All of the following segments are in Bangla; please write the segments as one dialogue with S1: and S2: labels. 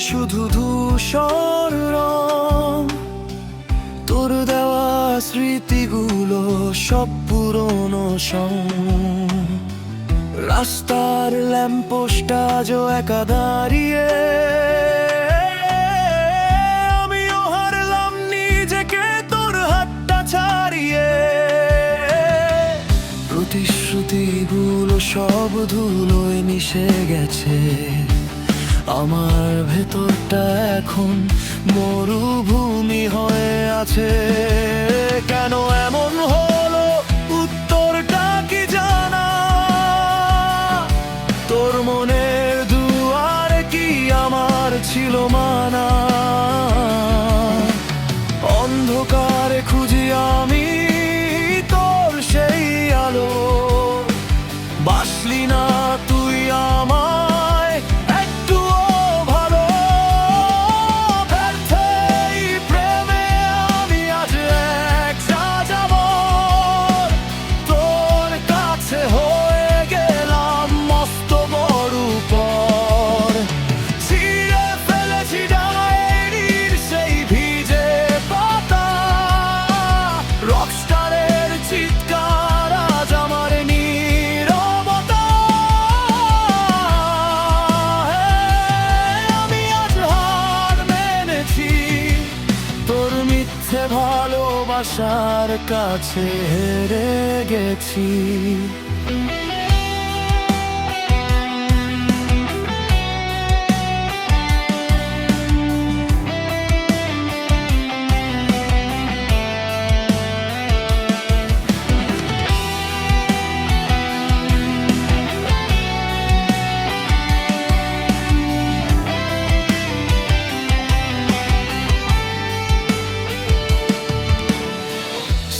S1: শুধু ধূসর রং, তোর দেওয়া স্মৃতিগুলো সব পুরনো সং। রাস্তার ল্যাম্পপোস্টটা আজও একা দাঁড়িয়ে, আমিও হারলাম নিজেকে তোর হাতটা ছাড়িয়ে। প্রতিশ্রুতিগুলো সব ধুলোয় মিশে গেছে, আমার ভেতরটা এখন মরুভূমি হয়ে আছে। কেন এমন হলো উত্তরটা কি জানা, তোর মনের দুয়ার কি আমার ছিল মানা? অন্ধকারে খুঁজি আমি তোর সেই আলো, বাসলি না তুই আমায় একটুও ভালো। ব্যর্থ এই প্রেমে আমি আজ এক যাযাবর, তোর কাছে হয়ে গেলাম মস্ত বড় পর। ছিঁড়ে ফেলেছি ডায়েরির সেই ভিজে পাতা, রকস্টারের চিৎকার আজ আমার নীরবতা। আমি আজ হার মেনেছি, তোর মিথ্যে ভালোবাসার কাছে হেরে গেছি।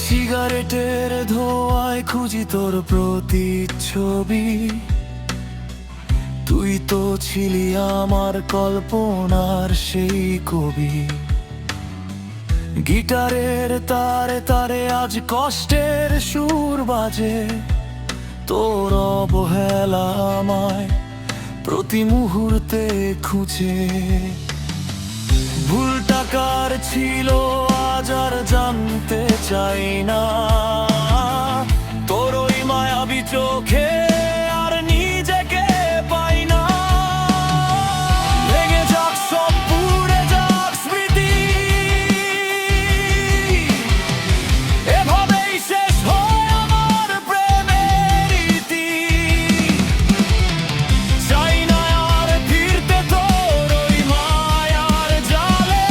S1: সিগারেটের ধোঁয়ায় খুঁজি তোর প্রতিচ্ছবি, তুই তো ছিলি আমার কল্পনার সেই কবি। গিটারের তারে তারে আজ কষ্টের সুর বাজে, তোর অবহেলা আমায় প্রতি মুহূর্তে খুঁজে। ভুল টাকার ছিল আজ আর জানতে চাই না, তোর ওই মায়াবী চোখে আর নিজেকে পাই না। ভেঙে যাক সব, পুড়ে যাক স্মৃতি, এভাবেই শেষ হয় আমার প্রেমের ইতি। চাই না আর ফিরতে তোর ওই মায়ার জালে,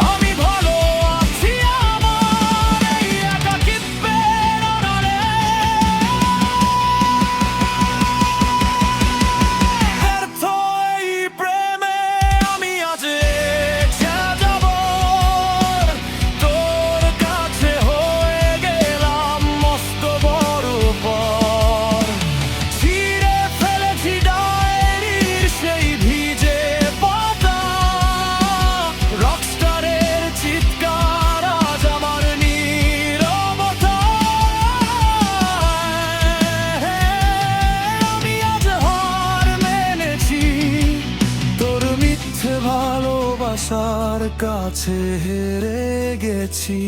S1: আমি ভালো আছি আমার এই একাকিত্বের আড়ালে। ব্যর্থ এই প্রেমে আমি আজ এক যাযাবর, তোর কাছে হয়ে গেলাম মস্ত বড় পর। ছিঁড়ে ফেলেছি ডায়েরির সেই ভিজে পাতা, রকস্টারের চিৎকার আজ আমার নীরবতা। আমি আজ হার মেনেছি, তোর মিথ্যে ভালোবাসার কাছে হেরে গেছি।